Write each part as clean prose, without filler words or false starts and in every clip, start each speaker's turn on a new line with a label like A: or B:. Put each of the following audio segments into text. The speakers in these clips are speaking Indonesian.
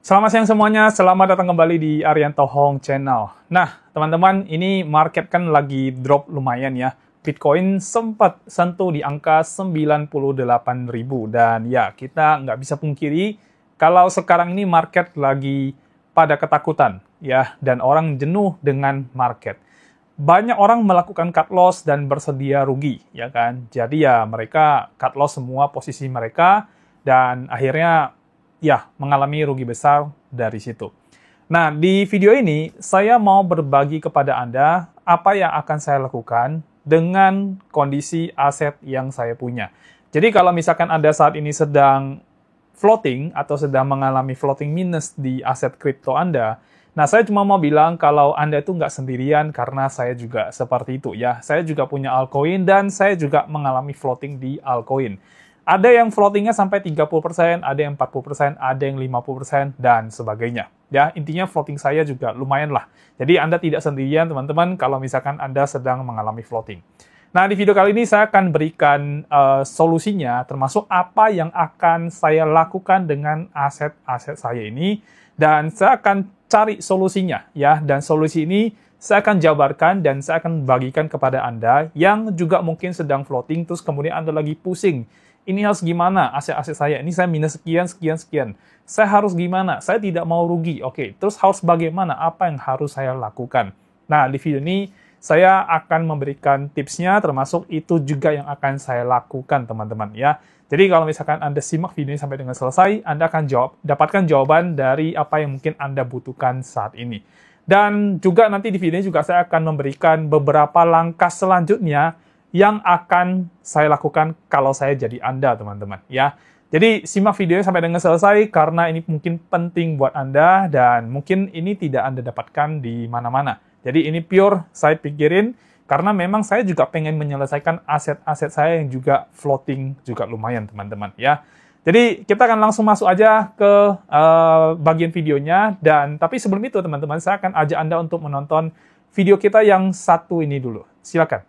A: Selamat siang semuanya, selamat datang kembali di Arianto Hong Channel. Nah, teman-teman, ini market kan lagi drop lumayan ya. Bitcoin sempat sentuh di angka 98.000 dan ya, kita nggak bisa pungkiri kalau sekarang ini market lagi pada ketakutan ya, dan orang jenuh dengan market. Banyak orang melakukan cut loss dan bersedia rugi, ya kan? Jadi ya, mereka cut loss semua posisi mereka dan akhirnya ya, mengalami rugi besar dari situ. Nah, di video ini, saya mau berbagi kepada Anda apa yang akan saya lakukan dengan kondisi aset yang saya punya. Jadi, kalau misalkan Anda saat ini sedang floating atau sedang mengalami floating minus di aset kripto Anda, nah, saya cuma mau bilang kalau Anda itu nggak sendirian karena saya juga seperti itu ya. Saya juga punya altcoin dan saya juga mengalami floating di altcoin. Ada yang floatingnya sampai 30%, ada yang 40%, ada yang 50%, dan sebagainya. Ya, intinya floating saya juga lumayan lah. Jadi Anda tidak sendirian, teman-teman, kalau misalkan Anda sedang mengalami floating. Nah, di video kali ini saya akan berikan solusinya, termasuk apa yang akan saya lakukan dengan aset-aset saya ini, dan saya akan cari solusinya, ya. Dan solusi ini saya akan jabarkan dan saya akan bagikan kepada Anda yang juga mungkin sedang floating, terus kemudian Anda lagi pusing. Ini harus gimana aset-aset saya? Ini saya minus sekian. Saya harus gimana? Saya tidak mau rugi. Oke, terus harus bagaimana? Apa yang harus saya lakukan? Nah, di video ini saya akan memberikan tipsnya, termasuk itu juga yang akan saya lakukan, teman-teman ya. Jadi kalau misalkan Anda simak video ini sampai dengan selesai, Anda akan dapatkan jawaban dari apa yang mungkin Anda butuhkan saat ini. Dan juga nanti di video ini juga saya akan memberikan beberapa langkah selanjutnya yang akan saya lakukan kalau saya jadi Anda, teman-teman, ya. Jadi, simak videonya sampai dengan selesai, karena ini mungkin penting buat Anda, dan mungkin ini tidak Anda dapatkan di mana-mana. Jadi, ini pure saya pikirin, karena memang saya juga pengen menyelesaikan aset-aset saya yang juga floating, juga lumayan, teman-teman, ya. Jadi, kita akan langsung masuk aja ke bagian videonya, tapi sebelum itu, teman-teman, saya akan ajak Anda untuk menonton video kita yang satu ini dulu. Silakan.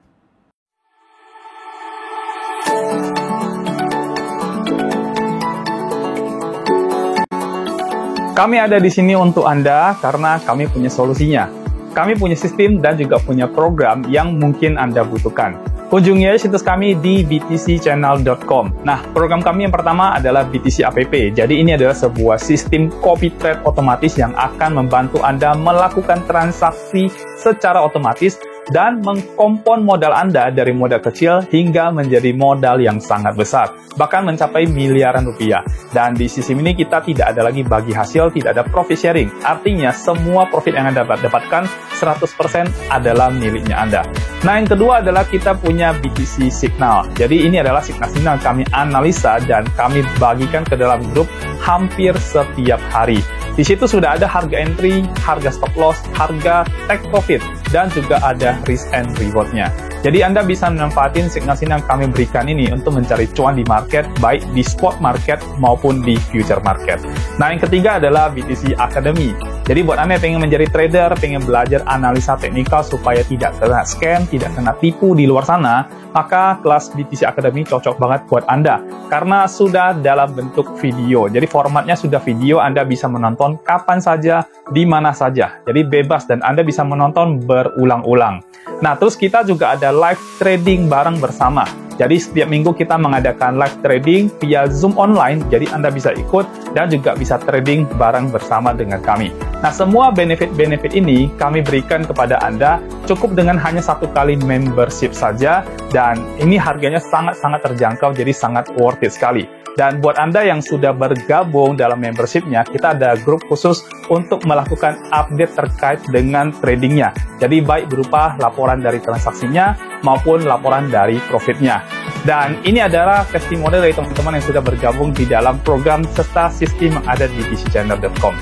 A: Kami ada di sini untuk Anda karena kami punya solusinya. Kami punya sistem dan juga punya program yang mungkin Anda butuhkan. Kunjungi aja situs kami di btcchannel.com. Nah, program kami yang pertama adalah BTC App. Jadi ini adalah sebuah sistem copy trade otomatis yang akan membantu Anda melakukan transaksi secara otomatis dan mengkompon modal Anda dari modal kecil hingga menjadi modal yang sangat besar, bahkan mencapai miliaran rupiah. Dan di sistem ini kita tidak ada lagi bagi hasil, tidak ada profit sharing. Artinya semua profit yang Anda dapatkan 100% adalah miliknya Anda. Nah, yang kedua adalah kita punya BTC Signal. Jadi ini adalah signal-signal kami analisa dan kami bagikan ke dalam grup hampir setiap hari. Di situ sudah ada harga entry, harga stop loss, harga take profit, dan juga ada risk and reward-nya. Jadi Anda bisa memanfaatkan signal-signal yang kami berikan ini untuk mencari cuan di market, baik di spot market maupun di future market. Nah, yang ketiga adalah BTC Academy. Jadi buat Anda yang pengen menjadi trader, pengen belajar analisa teknikal supaya tidak kena scam, tidak kena tipu di luar sana, maka kelas BTC Academy cocok banget buat Anda. Karena sudah dalam bentuk video. Jadi formatnya sudah video, Anda bisa menonton kapan saja, di mana saja. Jadi bebas dan Anda bisa menonton berulang-ulang. Nah, terus kita juga ada live trading bareng bersama. Jadi setiap minggu kita mengadakan live trading via Zoom online, jadi Anda bisa ikut dan juga bisa trading bareng bersama dengan kami. Nah, semua benefit-benefit ini kami berikan kepada Anda cukup dengan hanya 1 kali membership saja, dan ini harganya sangat-sangat terjangkau, jadi sangat worth it sekali. Dan buat Anda yang sudah bergabung dalam membership-nya, kita ada grup khusus untuk melakukan update terkait dengan tradingnya. Jadi baik berupa laporan dari transaksinya maupun laporan dari profitnya. Dan ini adalah testimoni dari teman-teman yang sudah bergabung di dalam program serta sistem yang ada di btcchannel.com.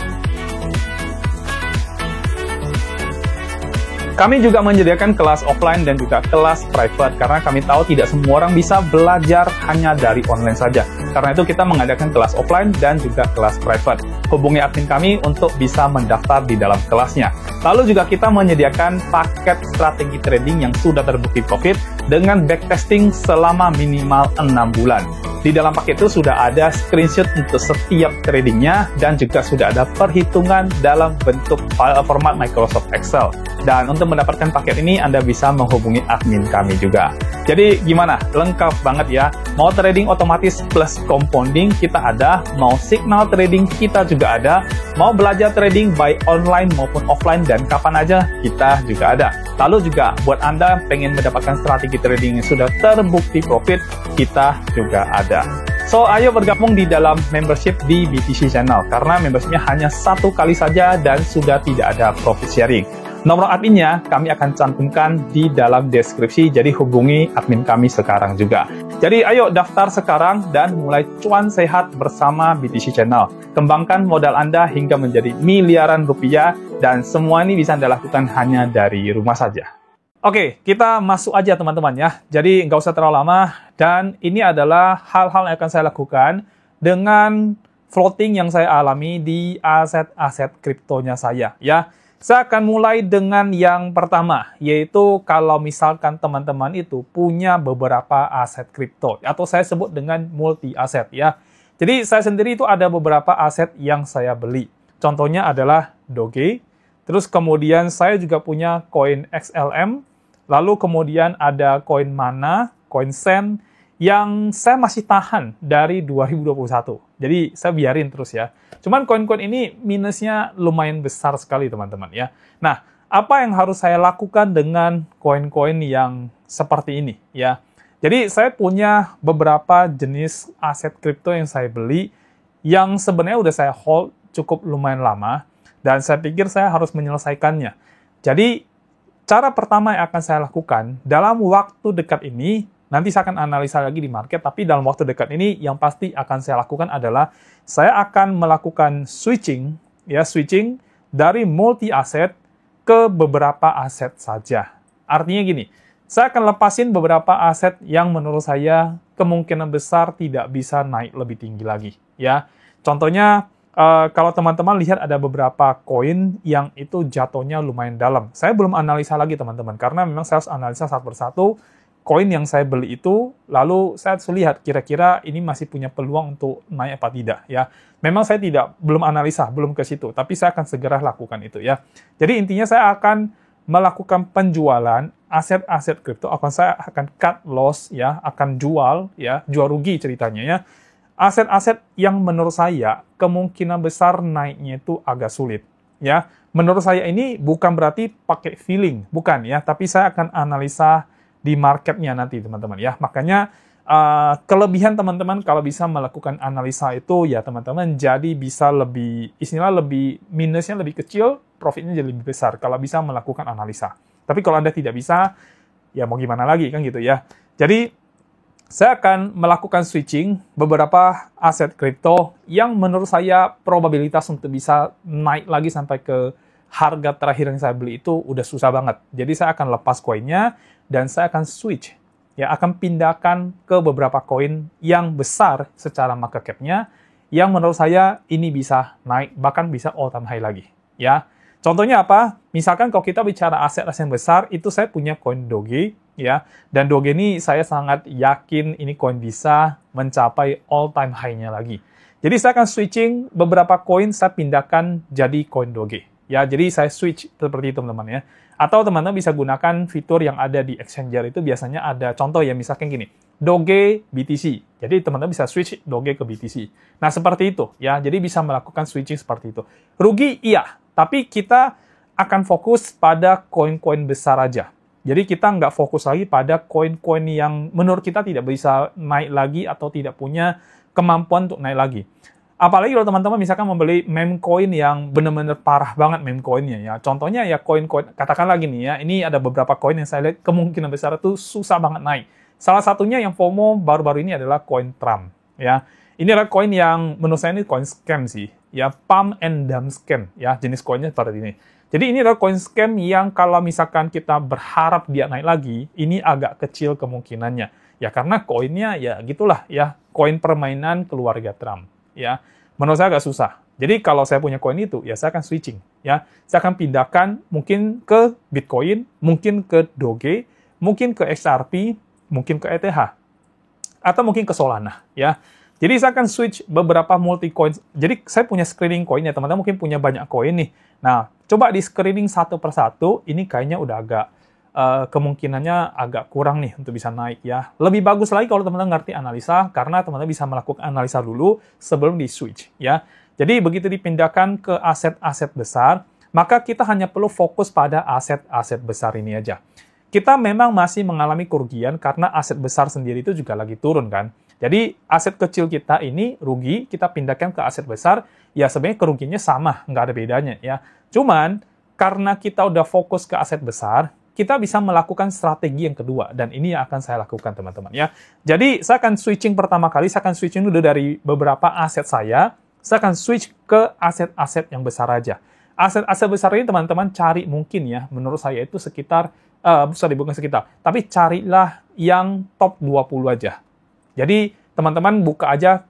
A: Kami juga menyediakan kelas offline dan juga kelas private, karena kami tahu tidak semua orang bisa belajar hanya dari online saja. Karena itu kita mengadakan kelas offline dan juga kelas private. Hubungi admin kami untuk bisa mendaftar di dalam kelasnya. Lalu juga kita menyediakan paket strategi trading yang sudah terbukti profit dengan backtesting selama minimal 6 bulan. Di dalam paket itu sudah ada screenshot untuk setiap tradingnya dan juga sudah ada perhitungan dalam bentuk file format Microsoft Excel. Dan untuk mendapatkan paket ini Anda bisa menghubungi admin kami juga. Jadi gimana? Lengkap banget ya. Mau trading otomatis plus compounding kita ada, mau signal trading kita juga ada, mau belajar trading baik online maupun offline dan kapan aja kita juga ada. Lalu juga buat Anda pengen mendapatkan strategi trading yang sudah terbukti profit, kita juga ada. So, ayo bergabung di dalam membership di BTC Channel, karena membershipnya hanya 1 kali saja dan sudah tidak ada profit sharing. Nomor adminnya kami akan cantumkan di dalam deskripsi, jadi hubungi admin kami sekarang juga. Jadi ayo daftar sekarang dan mulai cuan sehat bersama BTC Channel. Kembangkan modal Anda hingga menjadi miliaran rupiah, dan semua ini bisa Anda lakukan hanya dari rumah saja. Oke, kita masuk aja teman-teman ya. Jadi nggak usah terlalu lama, dan ini adalah hal-hal yang akan saya lakukan dengan floating yang saya alami di aset-aset kriptonya saya ya. Saya akan mulai dengan yang pertama, yaitu kalau misalkan teman-teman itu punya beberapa aset kripto, atau saya sebut dengan multi aset ya. Jadi saya sendiri itu ada beberapa aset yang saya beli. Contohnya adalah Doge, terus kemudian saya juga punya koin XLM, lalu kemudian ada koin Mana, koin Sen, yang saya masih tahan dari 2021. Jadi saya biarin terus ya. Cuman koin-koin ini minusnya lumayan besar sekali teman-teman ya. Nah, apa yang harus saya lakukan dengan koin-koin yang seperti ini ya? Jadi saya punya beberapa jenis aset kripto yang saya beli yang sebenarnya udah saya hold cukup lumayan lama dan saya pikir saya harus menyelesaikannya. Jadi cara pertama yang akan saya lakukan dalam waktu dekat ini, nanti saya akan analisa lagi di market, tapi dalam waktu dekat ini yang pasti akan saya lakukan adalah saya akan melakukan switching dari multi aset ke beberapa aset saja. Artinya gini, saya akan lepasin beberapa aset yang menurut saya kemungkinan besar tidak bisa naik lebih tinggi lagi ya. Contohnya kalau teman-teman lihat ada beberapa koin yang itu jatuhnya lumayan dalam. Saya belum analisa lagi teman-teman, karena memang saya harus analisa satu persatu koin yang saya beli itu, lalu saya harus lihat kira-kira ini masih punya peluang untuk naik apa tidak ya. Memang saya belum analisa, belum ke situ, tapi saya akan segera lakukan itu ya. Jadi intinya saya akan melakukan penjualan aset-aset kripto, saya akan cut loss ya, akan jual rugi ceritanya ya. Aset-aset yang menurut saya kemungkinan besar naiknya itu agak sulit ya. Menurut saya ini bukan berarti pakai feeling, bukan ya, tapi saya akan analisa di marketnya nanti teman-teman ya. Makanya kelebihan teman-teman kalau bisa melakukan analisa itu ya teman-teman, jadi bisa lebih minusnya lebih kecil, profitnya jadi lebih besar kalau bisa melakukan analisa. Tapi kalau Anda tidak bisa, ya mau gimana lagi kan gitu ya. Jadi saya akan melakukan switching beberapa aset kripto yang menurut saya probabilitas untuk bisa naik lagi sampai ke harga terakhir yang saya beli itu udah susah banget. Jadi saya akan lepas koinnya dan saya akan switch, ya akan pindahkan ke beberapa koin yang besar secara market cap-nya, yang menurut saya ini bisa naik, bahkan bisa all time high lagi. Ya, contohnya apa? Misalkan kalau kita bicara aset-aset yang besar, itu saya punya koin Doge, ya, dan Doge ini saya sangat yakin ini koin bisa mencapai all time high-nya lagi. Jadi saya akan switching beberapa koin, saya pindahkan jadi koin Doge. Ya, jadi saya switch seperti itu teman-teman ya. Atau teman-teman bisa gunakan fitur yang ada di exchanger itu, biasanya ada contoh ya, misalkan gini, Doge BTC. Jadi teman-teman bisa switch Doge ke BTC. Nah, seperti itu ya. Jadi bisa melakukan switching seperti itu. Rugi iya, tapi kita akan fokus pada koin-koin besar aja. Jadi kita nggak fokus lagi pada koin-koin yang menurut kita tidak bisa naik lagi atau tidak punya kemampuan untuk naik lagi. Apalagi kalau teman-teman misalkan membeli meme coin yang benar-benar parah banget meme coinnya ya. Contohnya ya koin-koin, katakan lagi nih ya, ini ada beberapa koin yang saya lihat kemungkinan besar itu susah banget naik. Salah satunya yang FOMO baru-baru ini adalah koin Trump ya. Ini adalah koin yang menurut saya ini koin scam sih ya, pump and dump scam ya, jenis koinnya seperti ini. Jadi ini adalah koin scam yang kalau misalkan kita berharap dia naik lagi, ini agak kecil kemungkinannya. Ya karena koinnya ya gitulah ya, koin permainan keluarga Trump. Ya, menurut saya agak susah. Jadi kalau saya punya koin itu, ya saya akan switching. Ya, saya akan pindahkan mungkin ke Bitcoin, mungkin ke Doge, mungkin ke XRP, mungkin ke ETH. atau mungkin ke Solana, ya. Jadi saya akan switch beberapa multi coin. Jadi saya punya screening coin ya, teman-teman mungkin punya banyak koin nih. Nah, coba di screening satu persatu, ini kayaknya udah agak kemungkinannya agak kurang nih untuk bisa naik ya. Lebih bagus lagi kalau teman-teman ngerti analisa, karena teman-teman bisa melakukan analisa dulu sebelum di switch ya. Jadi begitu dipindahkan ke aset-aset besar, maka kita hanya perlu fokus pada aset-aset besar ini aja. Kita memang masih mengalami kerugian karena aset besar sendiri itu juga lagi turun kan. Jadi aset kecil kita ini rugi, kita pindahkan ke aset besar, ya sebenarnya kerugiannya sama, nggak ada bedanya ya. Cuman karena kita udah fokus ke aset besar, kita bisa melakukan strategi yang kedua, dan ini yang akan saya lakukan teman-teman ya. Jadi saya akan switching pertama kali, saya akan switching dulu dari beberapa aset saya akan switch ke aset-aset yang besar aja. Aset-aset besar ini teman-teman cari mungkin ya, menurut saya itu sekitar, bukan sekitar, tapi carilah yang top 20 aja. Jadi, teman-teman buka aja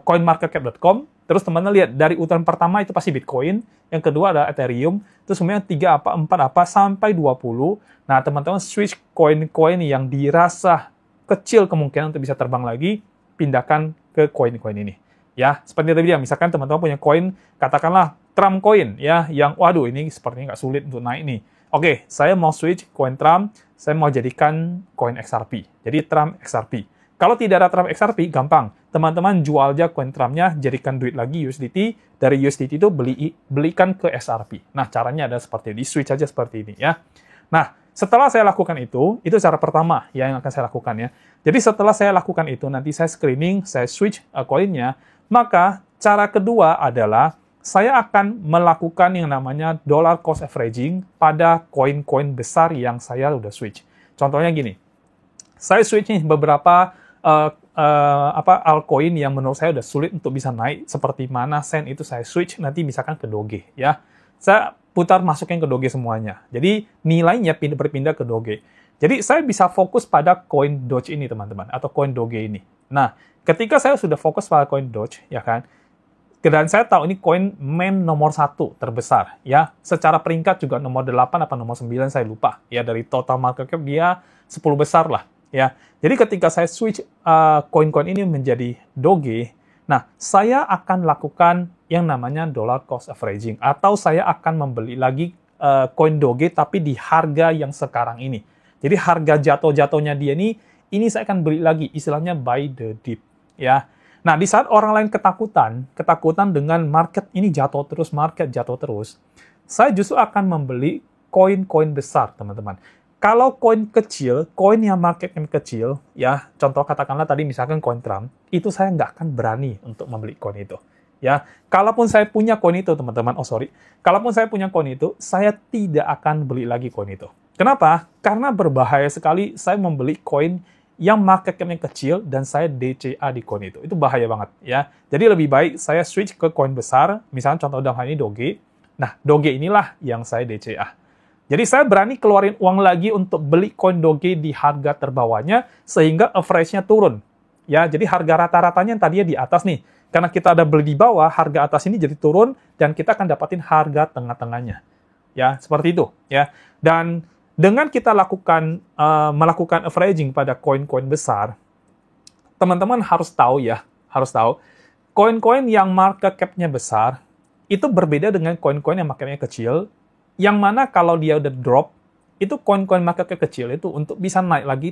A: coinmarketcap.com, terus teman-teman lihat dari urutan pertama itu pasti Bitcoin, yang kedua ada Ethereum, terus kemudian 3 apa, 4 apa, sampai 20. Nah, teman-teman switch koin-koin yang dirasa kecil kemungkinan untuk bisa terbang lagi, pindahkan ke koin-koin ini. Ya, seperti tadi bilang, misalkan teman-teman punya koin, katakanlah Trump coin, ya, yang, waduh, ini sepertinya nggak sulit untuk naik nih. Oke, saya mau switch koin Trump, saya mau jadikan koin XRP. Jadi Trump XRP. Kalau tidak ada Trump XRP, gampang. Teman-teman jual aja koin Trump-nya, jadikan duit lagi USDT, dari USDT itu belikan ke XRP. Nah, caranya ada seperti ini, switch aja seperti ini ya. Nah, setelah saya lakukan itu cara pertama ya yang akan saya lakukan ya. Jadi setelah saya lakukan itu, nanti saya screening, saya switch koinnya, maka cara kedua adalah saya akan melakukan yang namanya dollar cost averaging pada koin-koin besar yang saya udah switch. Contohnya gini, saya switch nih beberapa altcoin yang menurut saya udah sulit untuk bisa naik, seperti mana Sen itu saya switch nanti misalkan ke Doge ya. Saya putar masukin ke Doge semuanya. Jadi nilainya berpindah ke Doge. Jadi saya bisa fokus pada koin Doge ini teman-teman, atau koin Doge ini. Nah, ketika saya sudah fokus pada koin Doge ya kan, dan saya tahu ini koin main nomor 1 terbesar ya. Secara peringkat juga nomor 8 atau nomor 9 saya lupa ya, dari total market cap dia 10 besar lah. Ya, jadi ketika saya switch koin-koin ini menjadi Doge, nah saya akan lakukan yang namanya dollar cost averaging, atau saya akan membeli lagi koin Doge tapi di harga yang sekarang ini. Jadi harga jatuh-jatuhnya dia ini saya akan beli lagi, istilahnya buy the dip. Ya, nah di saat orang lain ketakutan dengan market ini jatuh terus, saya justru akan membeli koin-koin besar, teman-teman. Kalau koin kecil, koin yang marketnya kecil, ya, contoh katakanlah tadi misalkan koin Trump, itu saya nggak akan berani untuk membeli koin itu. Ya, kalaupun saya punya koin itu, teman-teman, kalaupun saya punya koin itu, saya tidak akan beli lagi koin itu. Kenapa? Karena berbahaya sekali saya membeli koin yang market cap-nya kecil dan saya DCA di koin itu. Itu bahaya banget, ya. Jadi lebih baik saya switch ke koin besar, misalnya contoh dalam hal ini Doge. Nah, Doge inilah yang saya DCA. Jadi saya berani keluarin uang lagi untuk beli koin Doge di harga terbawahnya sehingga average-nya turun. Ya, jadi harga rata-ratanya yang tadinya di atas nih. Karena kita ada beli di bawah, harga atas ini jadi turun dan kita akan dapatin harga tengah-tengahnya. Ya, seperti itu, ya. Dan dengan kita melakukan averaging pada koin-koin besar, teman-teman harus tahu koin-koin yang market cap-nya besar itu berbeda dengan koin-koin yang market cap-nya kecil. Yang mana kalau dia udah drop, itu koin-koin market cap kecil itu untuk bisa naik lagi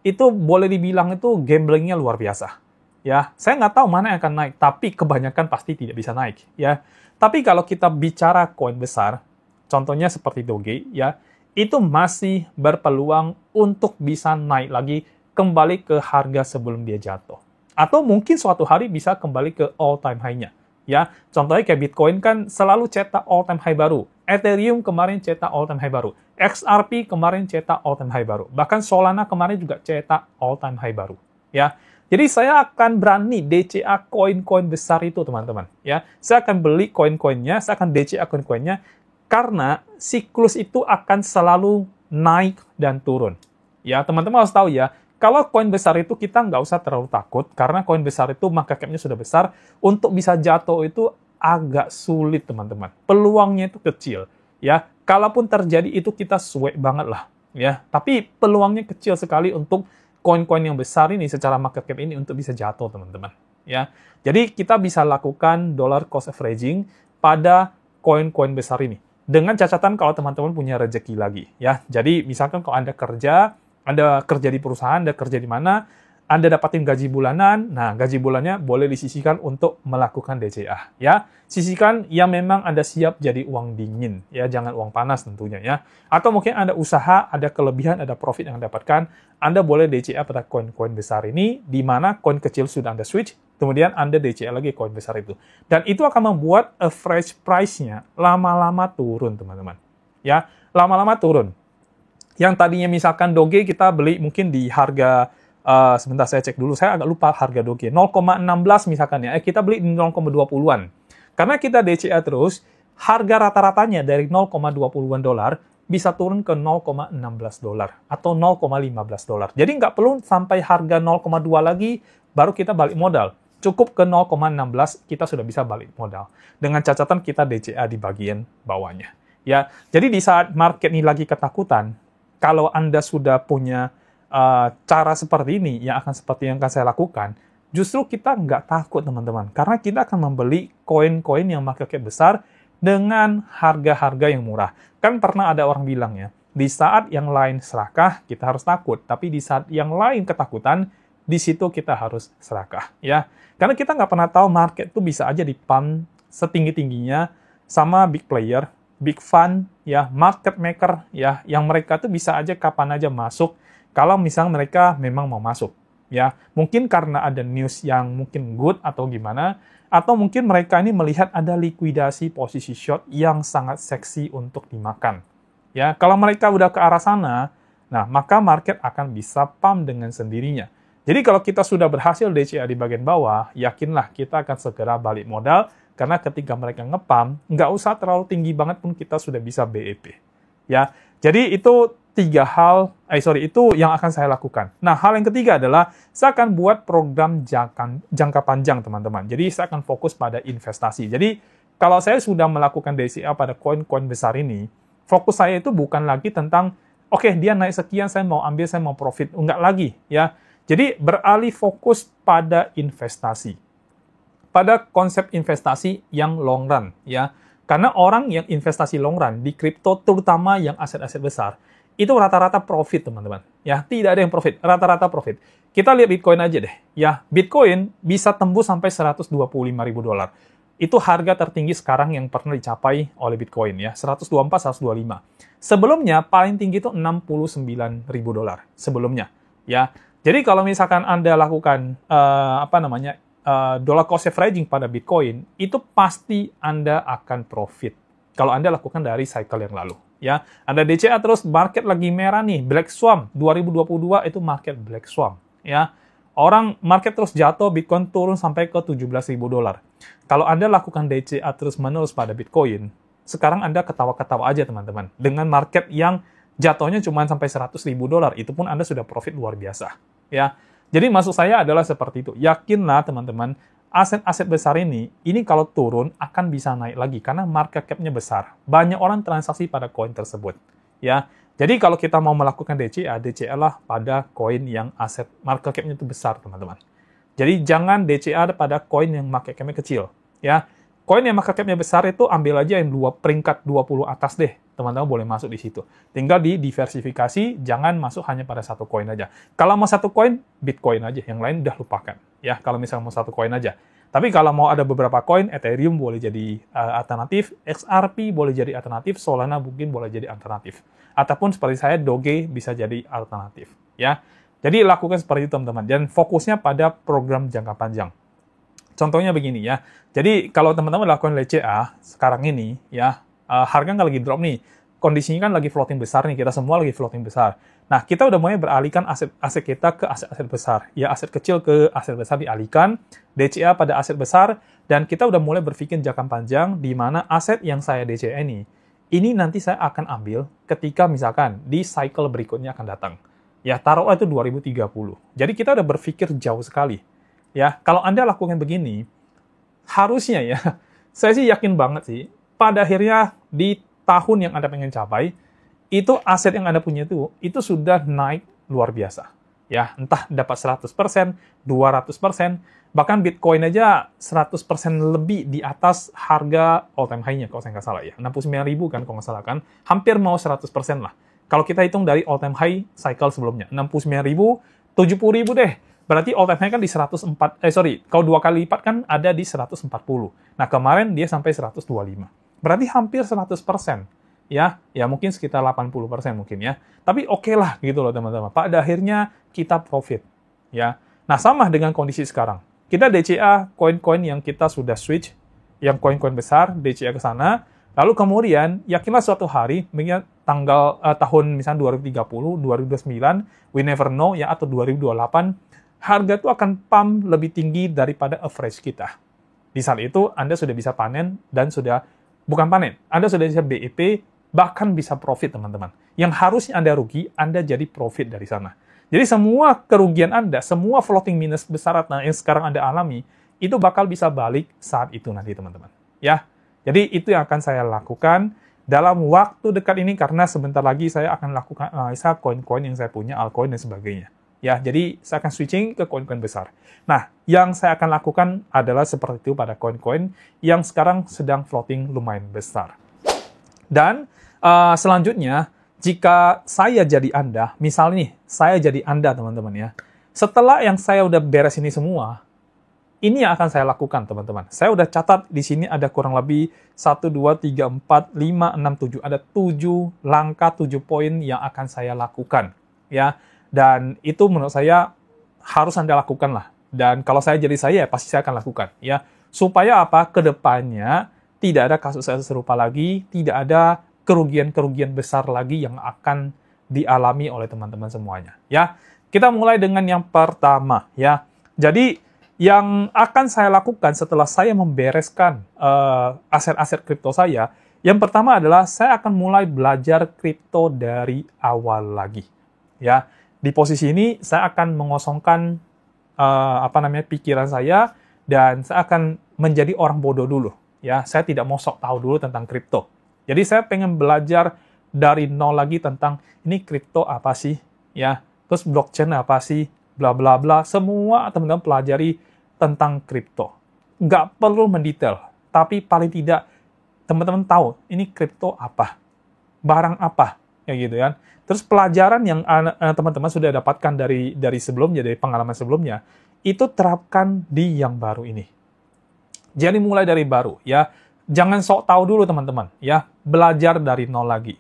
A: itu boleh dibilang itu gamblingnya luar biasa. Ya, saya nggak tahu mana yang akan naik, tapi kebanyakan pasti tidak bisa naik. Ya, tapi kalau kita bicara koin besar, contohnya seperti Doge, ya, itu masih berpeluang untuk bisa naik lagi kembali ke harga sebelum dia jatuh. Atau mungkin suatu hari bisa kembali ke all time high-nya. Ya, contohnya kayak Bitcoin kan selalu cetak all time high baru. Ethereum kemarin cetak all time high baru. XRP kemarin cetak all time high baru. Bahkan Solana kemarin juga cetak all time high baru. Ya, jadi saya akan berani DCA koin-koin besar itu, teman-teman. Ya, saya akan beli koin-koinnya, saya akan DCA koin-koinnya karena siklus itu akan selalu naik dan turun. Ya, teman-teman harus tahu ya. Kalau koin besar itu kita nggak usah terlalu takut, karena koin besar itu market cap-nya sudah besar, untuk bisa jatuh itu agak sulit, teman-teman. Peluangnya itu kecil, ya. Kalaupun terjadi itu kita suek banget lah, ya. Tapi peluangnya kecil sekali untuk koin-koin yang besar ini secara market cap ini untuk bisa jatuh, teman-teman. Ya, jadi kita bisa lakukan dollar cost averaging pada koin-koin besar ini. Dengan catatan kalau teman-teman punya rezeki lagi, ya. Jadi misalkan kalau Anda kerja di perusahaan, Anda kerja di mana, Anda dapatin gaji bulanan, nah gaji bulannya boleh disisihkan untuk melakukan DCA, ya. Sisihkan yang memang Anda siap jadi uang dingin, ya, jangan uang panas tentunya, ya. Atau mungkin Anda usaha, ada kelebihan, ada profit yang Anda dapatkan, Anda boleh DCA pada koin-koin besar ini, di mana koin kecil sudah Anda switch, kemudian Anda DCA lagi koin besar itu. Dan itu akan membuat average price-nya lama-lama turun, teman-teman. Ya, lama-lama turun. Yang tadinya misalkan Doge kita beli mungkin di harga, sebentar saya cek dulu, saya agak lupa harga Doge, 0,16 misalkan ya, kita beli di 0,20-an. Karena kita DCA terus, harga rata-ratanya dari 0,20-an dolar bisa turun ke 0,16 dolar atau 0,15 dolar. Jadi nggak perlu sampai harga 0,2 lagi, baru kita balik modal. Cukup ke 0,16 kita sudah bisa balik modal. Dengan catatan kita DCA di bagian bawahnya. Ya, jadi di saat market ini lagi ketakutan, kalau Anda sudah punya cara seperti ini, yang akan seperti yang akan saya lakukan, justru kita nggak takut, teman-teman. Karena kita akan membeli koin-koin yang market cap besar dengan harga-harga yang murah. Kan pernah ada orang bilang ya, di saat yang lain serakah, kita harus takut. Tapi di saat yang lain ketakutan, di situ kita harus serakah. Ya, karena kita nggak pernah tahu market itu bisa aja dipump setinggi-tingginya sama big player, big fund, ya, market maker, ya, yang mereka tuh bisa aja kapan aja masuk, kalau misalnya mereka memang mau masuk, ya. Mungkin karena ada news yang mungkin good atau gimana, atau mungkin mereka ini melihat ada likuidasi posisi short yang sangat seksi untuk dimakan. Ya, kalau mereka udah ke arah sana, nah, maka market akan bisa pump dengan sendirinya. Jadi kalau kita sudah berhasil DCA di bagian bawah, yakinlah kita akan segera balik modal, karena ketika mereka nge-pump, nggak usah terlalu tinggi banget pun kita sudah bisa BEP. Ya, jadi itu itu yang akan saya lakukan. Nah, hal yang ketiga adalah saya akan buat program jangka panjang, teman-teman. Jadi saya akan fokus pada investasi. Jadi kalau saya sudah melakukan DCA pada koin-koin besar ini, fokus saya itu bukan lagi tentang oke, dia naik sekian, saya mau ambil, saya mau profit. Enggak lagi, ya. Jadi beralih fokus pada investasi. Pada konsep investasi yang long run, ya. Karena orang yang investasi long run di kripto, terutama yang aset-aset besar, itu rata-rata profit, teman-teman. Ya, tidak ada yang profit, rata-rata profit. Kita lihat Bitcoin aja deh. Ya, Bitcoin bisa tembus sampai 125.000 dolar. Itu harga tertinggi sekarang yang pernah dicapai oleh Bitcoin, ya, 124, 125. Sebelumnya paling tinggi itu 69.000 dolar sebelumnya, ya. Jadi kalau misalkan Anda lakukan dollar cost averaging pada Bitcoin, itu pasti Anda akan profit. Kalau Anda lakukan dari cycle yang lalu, ya. Anda DCA terus, market lagi merah nih, Black Swan, 2022 itu market Black Swan, ya. Orang market terus jatuh, Bitcoin turun sampai ke 17.000 dolar. Kalau Anda lakukan DCA terus-menerus pada Bitcoin, sekarang Anda ketawa-ketawa aja, teman-teman. Dengan market yang jatuhnya cuma sampai 100.000 dolar, itu pun Anda sudah profit luar biasa, ya. Jadi maksud saya adalah seperti itu. Yakinlah, teman-teman, aset-aset besar ini kalau turun akan bisa naik lagi karena market cap-nya besar. Banyak orang transaksi pada koin tersebut, ya. Jadi kalau kita mau melakukan DCA lah pada koin yang aset market cap-nya itu besar, teman-teman. Jadi jangan DCA pada koin yang market cap-nya kecil, ya. Koin yang market cap-nya besar itu ambil aja yang peringkat 20 atas deh. Teman-teman boleh masuk di situ. Tinggal diversifikasi, jangan masuk hanya pada satu koin aja. Kalau mau satu koin, Bitcoin aja. Yang lain udah lupakan. Ya, kalau misalnya mau satu koin aja. Tapi kalau mau ada beberapa koin, Ethereum boleh jadi alternatif, XRP boleh jadi alternatif, Solana mungkin boleh jadi alternatif. Ataupun seperti saya, Doge bisa jadi alternatif. Ya, jadi lakukan seperti itu, teman-teman. Dan fokusnya pada program jangka panjang. Contohnya begini ya. Jadi kalau teman-teman lakukan DCA sekarang ini, ya, harga nggak lagi drop nih. Kondisinya kan lagi floating besar nih, kita semua lagi floating besar. Nah, kita udah mulai beralihkan aset kita ke aset-aset besar. Ya, aset kecil ke aset besar dialihkan, DCA pada aset besar, dan kita udah mulai berpikir jangka panjang di mana aset yang saya DCA ini nanti saya akan ambil ketika misalkan di cycle berikutnya akan datang. Ya, taruhlah itu 2030. Jadi kita udah berpikir jauh sekali. Ya, kalau Anda lakukan begini, harusnya ya, saya sih yakin banget sih, pada akhirnya di tahun yang Anda pengen capai, itu aset yang Anda punya itu sudah naik luar biasa. Ya, entah dapat 100%, 200%, bahkan Bitcoin aja 100% lebih di atas harga all-time high-nya, kalau saya nggak salah ya. 69.000 kan, kalau nggak salah kan. Hampir mau 100% lah. Kalau kita hitung dari all-time high cycle sebelumnya, 69.000, 70.000 deh. Berarti all-time high kan di 104, kalau 2 kali lipat kan ada di 140. Nah, kemarin dia sampai 125. Berarti hampir 100%. Ya mungkin sekitar 80% mungkin ya. Tapi oke lah gitu loh teman-teman. Pada akhirnya kita profit. Ya. Nah, sama dengan kondisi sekarang. Kita DCA koin-koin yang kita sudah switch, yang koin-koin besar, DCA ke sana, lalu kemudian yakinlah suatu hari, mungkin tahun misalnya 2030, 2029, we never know ya, atau 2028, harga itu akan pump lebih tinggi daripada average kita. Di saat itu Anda sudah bisa panen dan bukan panen, Anda sudah bisa BEP, bahkan bisa profit, teman-teman. Yang harusnya Anda rugi, Anda jadi profit dari sana. Jadi semua kerugian Anda, semua floating minus besar yang sekarang Anda alami, itu bakal bisa balik saat itu nanti, teman-teman. Ya, jadi itu yang akan saya lakukan dalam waktu dekat ini, karena sebentar lagi saya akan lakukan analisa koin-koin yang saya punya, altcoin dan sebagainya. Ya, jadi saya akan switching ke koin-koin besar. Nah, yang saya akan lakukan adalah seperti itu pada koin-koin yang sekarang sedang floating lumayan besar. Dan selanjutnya, jika saya jadi Anda, misalnya nih, saya jadi Anda, teman-teman ya, setelah yang saya udah beres ini semua, ini yang akan saya lakukan, teman-teman. Saya udah catat di sini ada kurang lebih 1, 2, 3, 4, 5, 6, 7. Ada 7 langkah, 7 poin yang akan saya lakukan. Ya, dan itu menurut saya harus Anda lakukan lah. Dan kalau saya jadi saya, pasti saya akan lakukan. Ya, supaya apa? Kedepannya tidak ada kasus serupa lagi, tidak ada kerugian-kerugian besar lagi yang akan dialami oleh teman-teman semuanya. Ya, kita mulai dengan yang pertama. Ya, jadi yang akan saya lakukan setelah saya membereskan aset-aset kripto saya, yang pertama adalah saya akan mulai belajar kripto dari awal lagi. Ya, di posisi ini saya akan mengosongkan pikiran saya, dan saya akan menjadi orang bodoh dulu. Ya, saya tidak mau sok tahu dulu tentang kripto. Jadi saya pengen belajar dari nol lagi tentang ini kripto apa sih, ya, terus blockchain apa sih, bla bla bla. Semua teman-teman pelajari tentang kripto. Nggak perlu mendetail, tapi paling tidak teman-teman tahu ini kripto apa, barang apa, ya gitu kan. Terus pelajaran yang teman-teman sudah dapatkan dari sebelumnya, dari pengalaman sebelumnya, itu terapkan di yang baru ini. Jadi mulai dari baru, ya. Jangan sok tahu dulu, teman-teman, ya. Belajar dari nol lagi.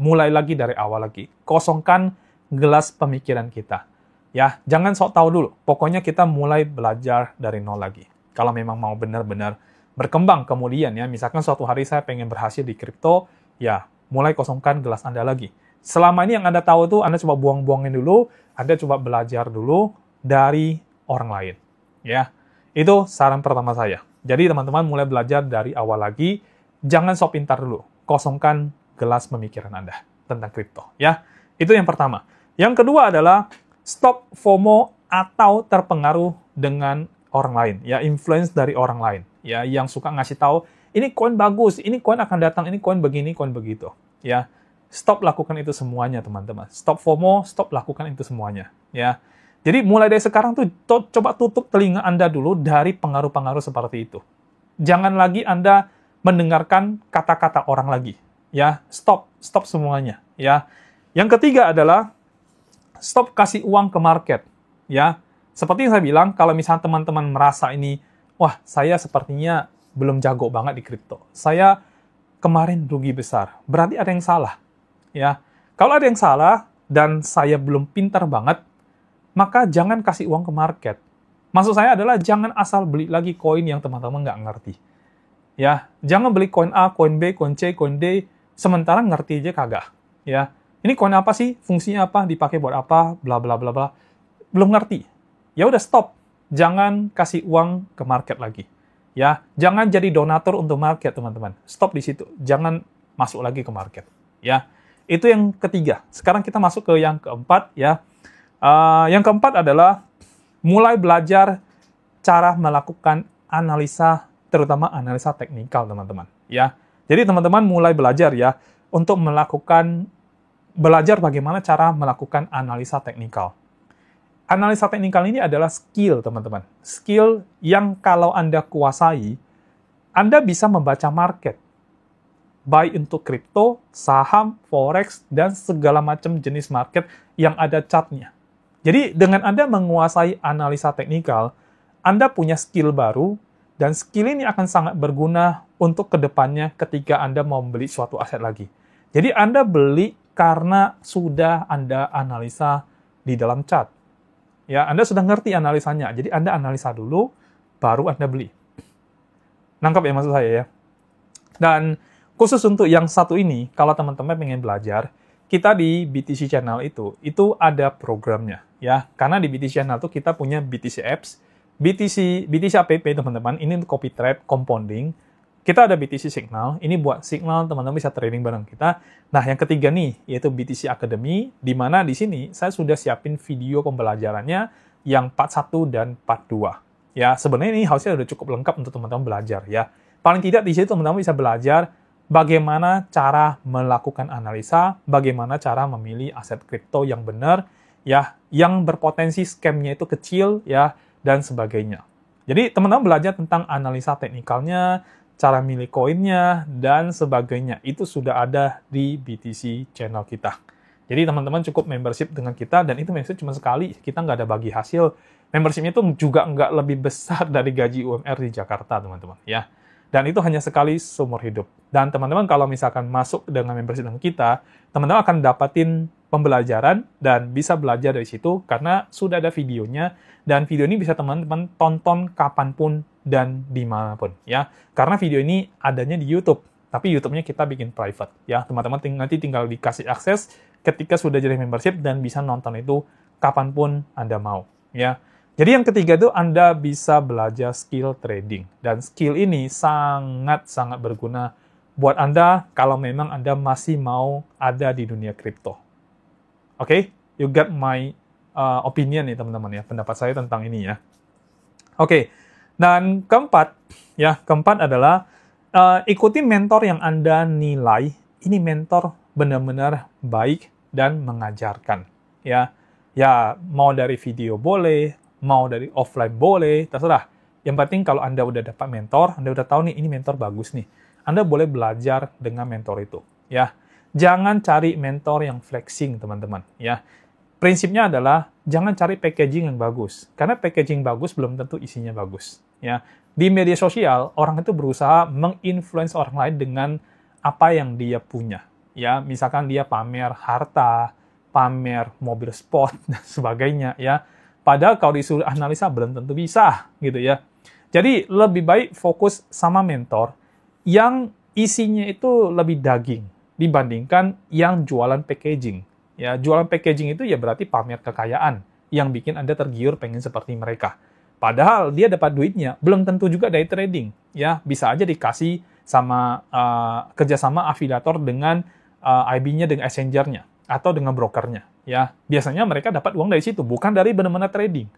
A: Mulai lagi dari awal lagi. Kosongkan gelas pemikiran kita. Ya, jangan sok tahu dulu. Pokoknya kita mulai belajar dari nol lagi. Kalau memang mau benar-benar berkembang kemudian, ya. Misalkan suatu hari saya pengen berhasil di kripto, ya, mulai kosongkan gelas Anda lagi. Selama ini yang Anda tahu itu, Anda coba buang-buangin dulu, Anda coba belajar dulu dari orang lain. Ya, itu saran pertama saya. Jadi teman-teman mulai belajar dari awal lagi, jangan sok pintar dulu, kosongkan gelas pemikiran Anda tentang kripto. Ya, itu yang pertama. Yang kedua adalah stop FOMO atau terpengaruh dengan orang lain, ya, influence dari orang lain, ya, yang suka ngasih tahu, ini koin bagus, ini koin akan datang, ini koin begini, koin begitu. Ya, stop lakukan itu semuanya, teman-teman. Stop FOMO, stop lakukan itu semuanya. Ya, jadi mulai dari sekarang tuh coba tutup telinga Anda dulu dari pengaruh-pengaruh seperti itu. Jangan lagi Anda mendengarkan kata-kata orang lagi. Ya, stop semuanya. Ya, yang ketiga adalah stop kasih uang ke market. Ya, seperti yang saya bilang, kalau misalnya teman-teman merasa ini, wah, saya sepertinya belum jago banget di kripto. Saya kemarin rugi besar. Berarti ada yang salah. Ya, kalau ada yang salah dan saya belum pintar banget, maka jangan kasih uang ke market. Maksud saya adalah jangan asal beli lagi koin yang teman-teman nggak ngerti. Ya, jangan beli koin A, koin B, koin C, koin D, sementara ngerti aja kagak. Ya, ini koin apa sih? Fungsinya apa? Dipakai buat apa? Bla bla bla bla. Belum ngerti. Ya udah stop. Jangan kasih uang ke market lagi. Ya, jangan jadi donatur untuk market, teman-teman. Stop di situ. Jangan masuk lagi ke market. Ya, itu yang ketiga. Sekarang kita masuk ke yang keempat, ya. Yang keempat adalah mulai belajar cara melakukan analisa, terutama analisa teknikal, teman-teman. Ya, jadi teman-teman mulai belajar ya untuk belajar bagaimana cara melakukan analisa teknikal. analisa teknikal ini adalah skill, teman-teman. Skill yang kalau Anda kuasai, Anda bisa membaca market. Baik untuk kripto, saham, forex, dan segala macam jenis market yang ada chartnya. Jadi, dengan Anda menguasai analisa teknikal, Anda punya skill baru, dan skill ini akan sangat berguna untuk kedepannya ketika Anda mau membeli suatu aset lagi. Jadi, Anda beli karena sudah Anda analisa di dalam chart. Ya, Anda sudah ngerti analisanya. Jadi, Anda analisa dulu, baru Anda beli. Nangkap ya maksud saya ya? Dan khusus untuk yang satu ini, kalau teman-teman pengen belajar, kita di BTC Channel itu ada programnya. Ya, karena di BTC Channel itu kita punya BTC Apps, BTC App, teman-teman, ini untuk copy trade, compounding. Kita ada BTC Signal, ini buat signal teman-teman bisa trading bareng kita. Nah, yang ketiga nih, yaitu BTC Academy, di mana di sini saya sudah siapin video pembelajarannya yang part 1 dan part 2. Ya, sebenarnya ini harusnya sudah cukup lengkap untuk teman-teman belajar ya. Paling tidak di situ teman-teman bisa belajar bagaimana cara melakukan analisa, bagaimana cara memilih aset kripto yang benar, ya, yang berpotensi scam-nya itu kecil, ya, dan sebagainya. Jadi, teman-teman belajar tentang analisa teknikalnya, cara milih koinnya, dan sebagainya. Itu sudah ada di BTC channel kita. Jadi, teman-teman cukup membership dengan kita, dan itu membership cuma sekali. Kita nggak ada bagi hasil. Membershipnya itu juga nggak lebih besar dari gaji UMR di Jakarta, teman-teman. Ya. Dan itu hanya sekali seumur hidup. Dan teman-teman kalau misalkan masuk dengan membership dengan kita, teman-teman akan dapatin pembelajaran dan bisa belajar dari situ karena sudah ada videonya, dan video ini bisa teman-teman tonton kapanpun dan dimanapun. Ya. Karena video ini adanya di YouTube, tapi YouTube-nya kita bikin private. Ya, teman-teman nanti tinggal dikasih akses ketika sudah jadi membership dan bisa nonton itu kapanpun Anda mau. Ya. Jadi yang ketiga itu Anda bisa belajar skill trading. Dan skill ini sangat-sangat berguna buat Anda kalau memang Anda masih mau ada di dunia kripto. Oke? You got my opinion nih teman-teman ya, pendapat saya tentang ini ya. Oke. Dan keempat adalah ikuti mentor yang Anda nilai. Ini mentor benar-benar baik dan mengajarkan. Ya, mau dari video boleh, mau dari offline boleh, terserah. Yang penting kalau Anda udah dapat mentor, Anda udah tahu nih, ini mentor bagus nih. Anda boleh belajar dengan mentor itu. Ya, jangan cari mentor yang flexing, teman-teman. Ya, prinsipnya adalah jangan cari packaging yang bagus. Karena packaging bagus belum tentu isinya bagus. Ya, di media sosial, orang itu berusaha menginfluence orang lain dengan apa yang dia punya. Ya, misalkan dia pamer harta, pamer mobil sport, dan sebagainya. Ya, padahal kalau disuruh analisa belum tentu bisa, gitu ya. Jadi lebih baik fokus sama mentor yang isinya itu lebih daging dibandingkan yang jualan packaging. Ya, jualan packaging itu ya berarti pamer kekayaan yang bikin Anda tergiur pengen seperti mereka. Padahal dia dapat duitnya belum tentu juga dari trading. Ya, bisa aja dikasih sama kerjasama afiliator dengan IB-nya dengan exchanger-nya atau dengan brokernya. Ya, biasanya mereka dapat uang dari situ, bukan dari benar-benar trading.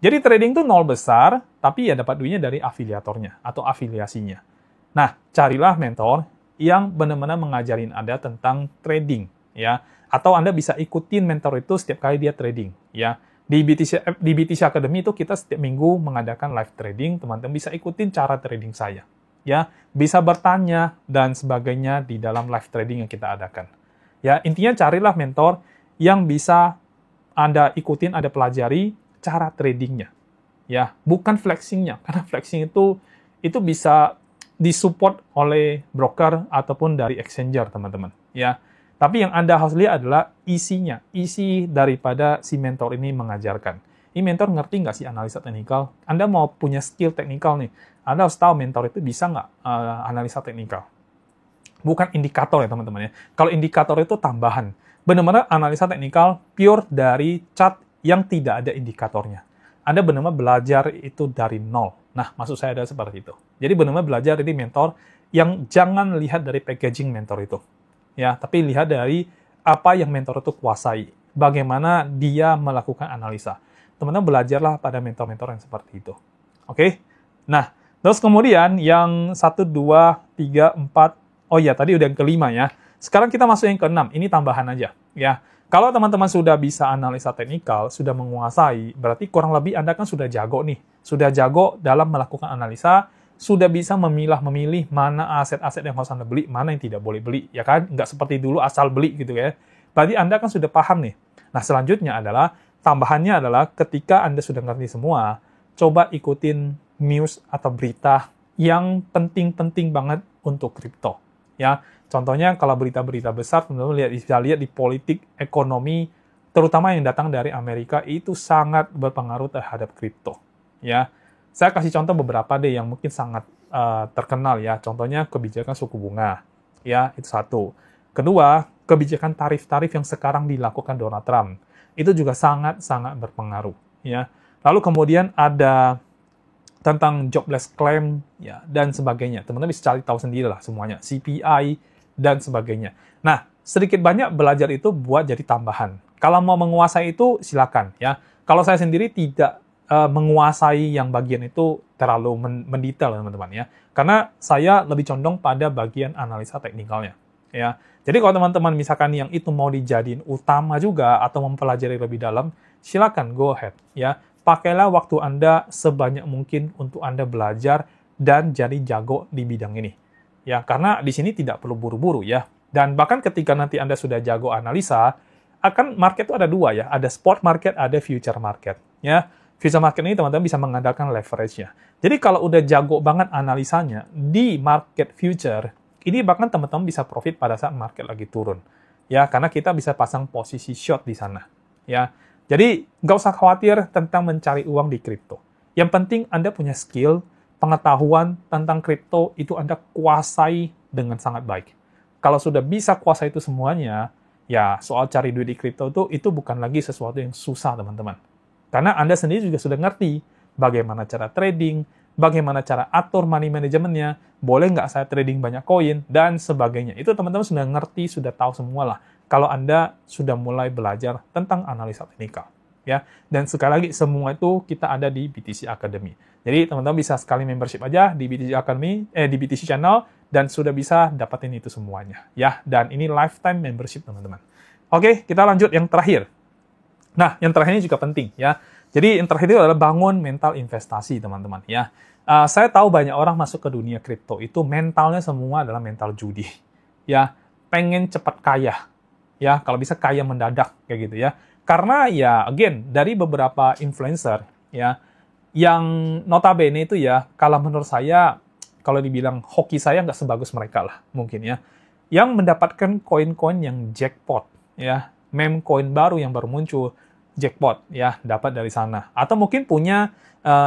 A: Jadi trading itu nol besar, tapi ya dapat duitnya dari afiliatornya atau afiliasinya. Nah, carilah mentor yang benar-benar mengajarin Anda tentang trading, ya. Atau Anda bisa ikutin mentor itu setiap kali dia trading, ya. Di BTC Academy itu kita setiap minggu mengadakan live trading, teman-teman bisa ikutin cara trading saya, ya. Bisa bertanya dan sebagainya di dalam live trading yang kita adakan. Ya, intinya carilah mentor yang bisa Anda ikutin, Anda pelajari cara tradingnya. Ya, bukan flexingnya, karena flexing itu bisa disupport oleh broker ataupun dari exchanger, teman-teman. Ya, tapi yang Anda harus lihat adalah isinya, isi daripada si mentor ini mengajarkan. Ini mentor ngerti nggak sih analisa teknikal? Anda mau punya skill teknikal nih, Anda harus tahu mentor itu bisa nggak analisa teknikal. Bukan indikator ya teman-teman ya. Kalau indikator itu tambahan. Benar-benar analisa teknikal pure dari chart yang tidak ada indikatornya. Anda benar-benar belajar itu dari nol. Nah, maksud saya adalah seperti itu. Jadi benar-benar belajar dari mentor yang jangan lihat dari packaging mentor itu. Ya, tapi lihat dari apa yang mentor itu kuasai. Bagaimana dia melakukan analisa. Teman-teman belajarlah pada mentor-mentor yang seperti itu. Oke? Nah, terus kemudian yang 1, 2, 3, 4, oh iya, tadi udah yang kelima ya. Sekarang kita masuk yang keenam, ini tambahan aja. Ya, Kalau teman-teman sudah bisa analisa teknikal, sudah menguasai, berarti kurang lebih Anda kan sudah jago nih. Sudah jago dalam melakukan analisa, sudah bisa memilah-memilih mana aset-aset yang harus Anda beli, mana yang tidak boleh beli, ya kan? Nggak seperti dulu asal beli gitu ya. Berarti Anda kan sudah paham nih. Nah, selanjutnya adalah, tambahannya adalah ketika Anda sudah ngerti semua, coba ikutin news atau berita yang penting-penting banget untuk kripto. Ya, contohnya kalau berita-berita besar, teman-teman bisa lihat di politik, ekonomi, terutama yang datang dari Amerika, itu sangat berpengaruh terhadap kripto. Ya, saya kasih contoh beberapa deh yang mungkin sangat terkenal ya. Contohnya kebijakan suku bunga. Ya, itu satu. Kedua, kebijakan tarif-tarif yang sekarang dilakukan Donald Trump. Itu juga sangat-sangat berpengaruh. Ya. Lalu kemudian ada tentang jobless claim ya dan sebagainya. Teman-teman bisa cari tahu sendiri lah semuanya, CPI dan sebagainya. Nah, sedikit banyak belajar itu buat jadi tambahan. Kalau mau menguasai itu silakan ya. Kalau saya sendiri tidak menguasai yang bagian itu terlalu mendetail teman-teman ya. Karena saya lebih condong pada bagian analisa teknikalnya ya. Jadi kalau teman-teman misalkan yang itu mau dijadiin utama juga atau mempelajari lebih dalam, silakan go ahead ya. Pakailah waktu Anda sebanyak mungkin untuk Anda belajar dan jadi jago di bidang ini. Ya, karena di sini tidak perlu buru-buru ya. Dan bahkan ketika nanti Anda sudah jago analisa, akan market itu ada dua ya, ada spot market, ada future market. Ya, future market ini teman-teman bisa mengandalkan leverage-nya. Jadi kalau udah jago banget analisanya di market future, ini bahkan teman-teman bisa profit pada saat market lagi turun. Ya, karena kita bisa pasang posisi short di sana. Ya, jadi, nggak usah khawatir tentang mencari uang di kripto. Yang penting Anda punya skill, pengetahuan tentang kripto itu Anda kuasai dengan sangat baik. Kalau sudah bisa kuasai itu semuanya, ya soal cari duit di kripto itu bukan lagi sesuatu yang susah, teman-teman. Karena Anda sendiri juga sudah ngerti bagaimana cara trading, bagaimana cara atur money manajemennya, boleh nggak saya trading banyak koin, dan sebagainya. Itu teman-teman sudah ngerti, sudah tahu semua lah. Kalau Anda sudah mulai belajar tentang analisa teknikal. Ya. Dan sekali lagi, semua itu kita ada di BTC Academy. Jadi, teman-teman bisa sekali membership aja di BTC Academy, di BTC Channel, dan sudah bisa dapatin itu semuanya. Ya, dan ini lifetime membership, teman-teman. Oke, kita lanjut yang terakhir. Nah, yang terakhir ini juga penting, ya. Jadi, yang terakhir itu adalah bangun mental investasi, teman-teman, ya. Saya tahu banyak orang masuk ke dunia kripto, itu mentalnya semua adalah mental judi. Ya, pengen cepat kaya. Ya, kalau bisa kaya mendadak kayak gitu ya. Karena ya again dari beberapa influencer ya yang notabene itu ya kalau menurut saya kalau dibilang hoki saya nggak sebagus mereka lah mungkin ya. Yang mendapatkan koin-koin yang jackpot ya, meme koin baru yang baru muncul jackpot ya dapat dari sana. Atau mungkin punya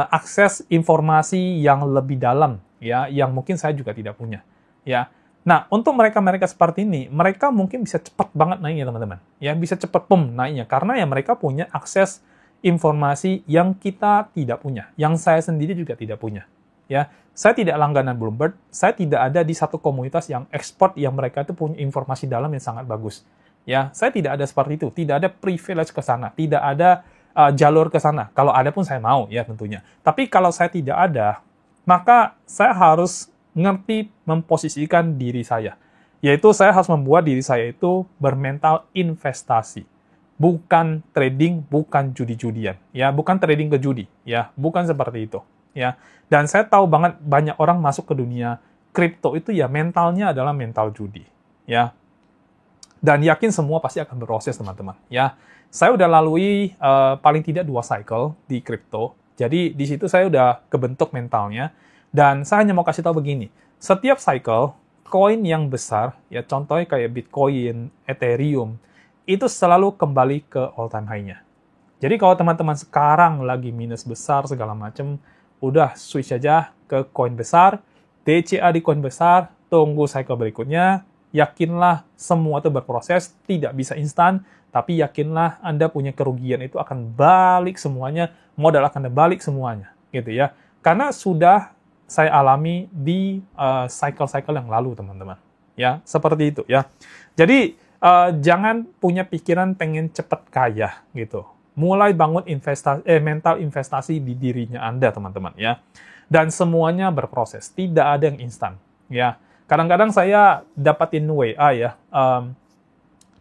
A: akses informasi yang lebih dalam ya yang mungkin saya juga tidak punya ya. Nah, untuk mereka-mereka seperti ini, mereka mungkin bisa cepat banget naiknya, teman-teman. Ya, bisa cepat naiknya. Karena ya mereka punya akses informasi yang kita tidak punya. Yang saya sendiri juga tidak punya. Ya, saya tidak langganan Bloomberg. Saya tidak ada di satu komunitas yang ekspor yang mereka itu punya informasi dalam yang sangat bagus. Ya, saya tidak ada seperti itu. Tidak ada privilege ke sana. Tidak ada jalur ke sana. Kalau ada pun saya mau, ya tentunya. Tapi kalau saya tidak ada, maka saya harus ngerti memposisikan diri saya. Yaitu saya harus membuat diri saya itu bermental investasi. Bukan trading, bukan judi-judian. Ya, bukan trading ke judi. Ya, bukan seperti itu. Ya, dan saya tahu banget banyak orang masuk ke dunia kripto itu ya mentalnya adalah mental judi. Ya, dan yakin semua pasti akan berproses, teman-teman. Ya, saya udah lalui paling tidak 2 cycle di kripto. Jadi di situ saya udah kebentuk mentalnya. Dan saya hanya mau kasih tahu begini, setiap cycle, koin yang besar, ya contohnya kayak Bitcoin, Ethereum, itu selalu kembali ke all time high-nya. Jadi kalau teman-teman sekarang lagi minus besar segala macam, udah switch aja ke koin besar, DCA di koin besar, tunggu cycle berikutnya, yakinlah semua itu berproses, tidak bisa instan, tapi yakinlah Anda punya kerugian itu akan balik semuanya, modal akan balik semuanya, gitu ya. Karena sudah saya alami di cycle-cycle yang lalu, teman-teman. Ya, seperti itu ya. Jadi jangan punya pikiran pengen cepat kaya gitu. Mulai bangun mental investasi di dirinya Anda, teman-teman ya. Dan semuanya berproses, tidak ada yang instan ya. Kadang-kadang saya dapatin WA ya.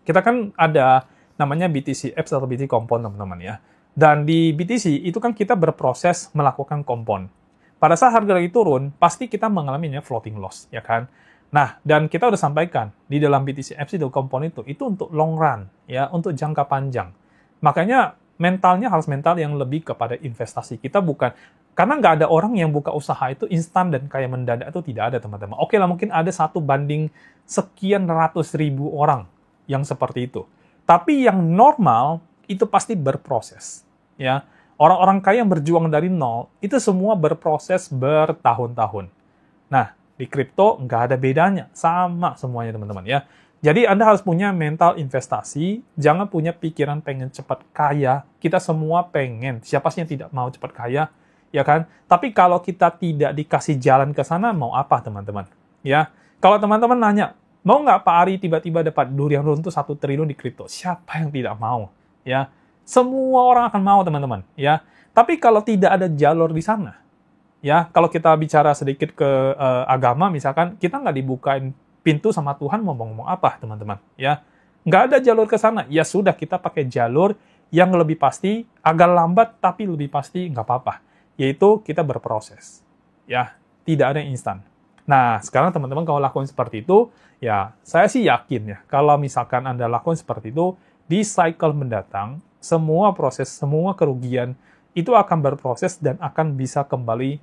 A: Kita kan ada namanya BTC Apps atau BTC Compound, teman-teman ya. Dan di BTC itu kan kita berproses melakukan compound. Pada saat harga lagi turun, pasti kita mengalami floating loss, ya kan? Nah, dan kita udah sampaikan di dalam BTC Apps itu compound itu untuk long run, ya, untuk jangka panjang. Makanya mentalnya harus mental yang lebih kepada investasi. Kita bukan, karena nggak ada orang yang buka usaha itu instan dan kayak mendadak, itu tidak ada, teman-teman. Oke lah, mungkin ada 1 banding sekian ratus ribu orang yang seperti itu. Tapi yang normal itu pasti berproses, ya. Orang-orang kaya yang berjuang dari nol itu semua berproses bertahun-tahun. Nah, di kripto nggak ada bedanya, sama semuanya, teman-teman ya. Jadi Anda harus punya mental investasi, jangan punya pikiran pengen cepat kaya. Kita semua pengen, siapa sih yang tidak mau cepat kaya, ya kan? Tapi kalau kita tidak dikasih jalan ke sana, mau apa, teman-teman? Ya, kalau teman-teman nanya, mau nggak Pak Ari tiba-tiba dapat durian runtuh 1 triliun di kripto? Siapa yang tidak mau? Ya, semua orang akan mau, teman-teman. Ya, tapi kalau tidak ada jalur di sana, ya, kalau kita bicara sedikit ke agama, misalkan kita nggak dibukain pintu sama Tuhan mau ngomong apa, teman-teman? Ya, nggak ada jalur ke sana. Ya sudah, kita pakai jalur yang lebih pasti, agak lambat tapi lebih pasti nggak apa-apa. Yaitu kita berproses. Ya, tidak ada yang instan. Nah, sekarang teman-teman kalau lakukan seperti itu, ya saya sih yakin ya, kalau misalkan Anda lakukan seperti itu, di cycle mendatang, semua proses, semua kerugian itu akan berproses dan akan bisa kembali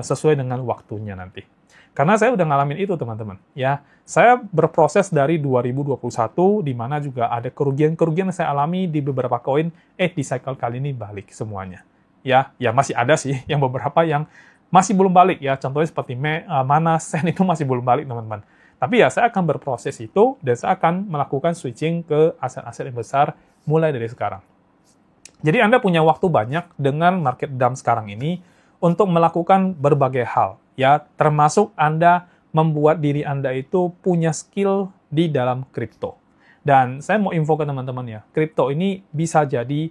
A: sesuai dengan waktunya nanti. Karena saya udah ngalamin itu, teman-teman. Ya, saya berproses dari 2021, di mana juga ada kerugian-kerugian yang saya alami di beberapa koin, di cycle kali ini balik semuanya. Ya masih ada sih, yang beberapa yang masih belum balik ya. Contohnya seperti Mana, Sen itu masih belum balik, teman-teman. Tapi ya, saya akan berproses itu, dan saya akan melakukan switching ke aset-aset yang besar mulai dari sekarang. Jadi Anda punya waktu banyak dengan market dump sekarang ini untuk melakukan berbagai hal, ya, termasuk Anda membuat diri Anda itu punya skill di dalam kripto. Dan saya mau info ke teman-teman ya, kripto ini bisa jadi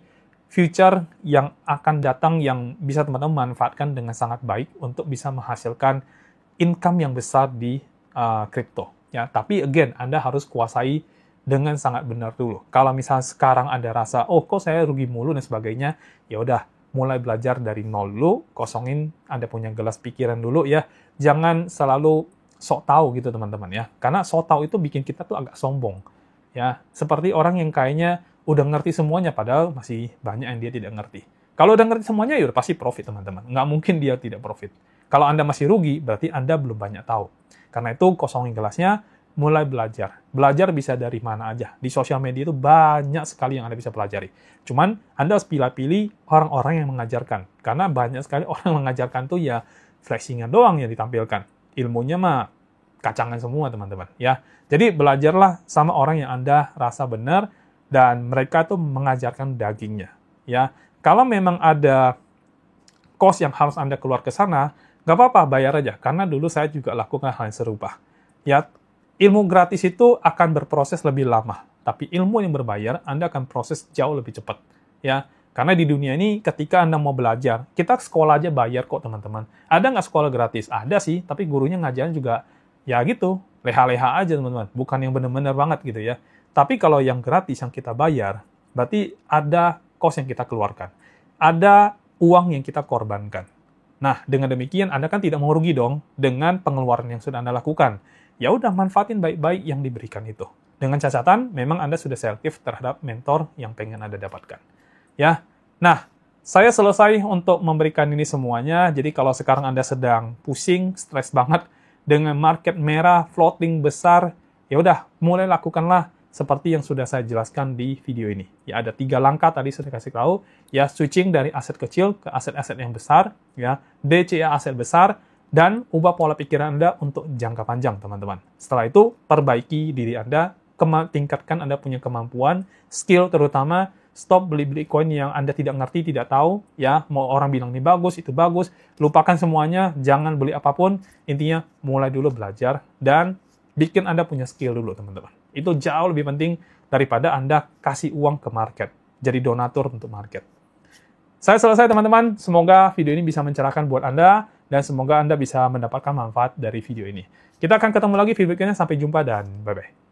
A: future yang akan datang yang bisa teman-teman manfaatkan dengan sangat baik untuk bisa menghasilkan income yang besar di kripto. Ya, tapi again, Anda harus kuasai dengan sangat benar dulu. Kalau misalnya sekarang Anda rasa, oh kok saya rugi mulu dan sebagainya, ya udah, mulai belajar dari nol dulu, kosongin Anda punya gelas pikiran dulu ya. Jangan selalu sok tahu gitu, teman-teman ya. Karena sok tahu itu bikin kita tuh agak sombong. Ya, seperti orang yang kayaknya udah ngerti semuanya padahal masih banyak yang dia tidak ngerti. Kalau udah ngerti semuanya ya udah pasti profit, teman-teman. Nggak mungkin dia tidak profit. Kalau Anda masih rugi, berarti Anda belum banyak tahu. Karena itu kosongin gelasnya, mulai belajar. Belajar bisa dari mana aja. Di sosial media itu banyak sekali yang Anda bisa pelajari. Cuman Anda harus pilih-pilih orang-orang yang mengajarkan. Karena banyak sekali orang yang mengajarkan tuh ya flashingan doang yang ditampilkan. Ilmunya mah kacangan semua, teman-teman. Ya, jadi belajarlah sama orang yang Anda rasa benar dan mereka tuh mengajarkan dagingnya. Ya, kalau memang ada cost yang harus Anda keluar ke sana, nggak apa-apa, bayar aja. Karena dulu saya juga lakukan hal yang serupa. Ya, ilmu gratis itu akan berproses lebih lama, tapi ilmu yang berbayar, Anda akan proses jauh lebih cepat. Ya, karena di dunia ini, ketika Anda mau belajar, kita sekolah aja bayar kok, teman-teman. Ada nggak sekolah gratis? Ada sih, tapi gurunya ngajarin juga, ya gitu, leha-leha aja, teman-teman. Bukan yang benar-benar banget gitu ya. Tapi kalau yang gratis, yang kita bayar, berarti ada cost yang kita keluarkan. Ada uang yang kita korbankan. Nah, dengan demikian, Anda kan tidak mau rugi dong dengan pengeluaran yang sudah Anda lakukan. Ya udah, manfaatin baik-baik yang diberikan itu. Dengan catatan, memang Anda sudah selektif terhadap mentor yang pengen Anda dapatkan. Ya, nah, saya selesai untuk memberikan ini semuanya. Jadi kalau sekarang Anda sedang pusing, stres banget dengan market merah, floating besar, ya udah, mulai lakukanlah seperti yang sudah saya jelaskan di video ini. Ya, ada 3 langkah tadi sudah kasih tahu. Ya, switching dari aset kecil ke aset-aset yang besar. Ya, DCA aset besar. Dan ubah pola pikiran Anda untuk jangka panjang, teman-teman. Setelah itu, perbaiki diri Anda, tingkatkan Anda punya kemampuan, skill terutama, stop beli-beli koin yang Anda tidak ngerti, tidak tahu, ya, mau orang bilang ini bagus, itu bagus, lupakan semuanya, jangan beli apapun, intinya mulai dulu belajar, dan bikin Anda punya skill dulu, teman-teman. Itu jauh lebih penting daripada Anda kasih uang ke market, jadi donatur untuk market. Saya selesai, teman-teman. Semoga video ini bisa mencerahkan buat Anda, dan semoga Anda bisa mendapatkan manfaat dari video ini. Kita akan ketemu lagi video berikutnya. Sampai jumpa dan bye-bye.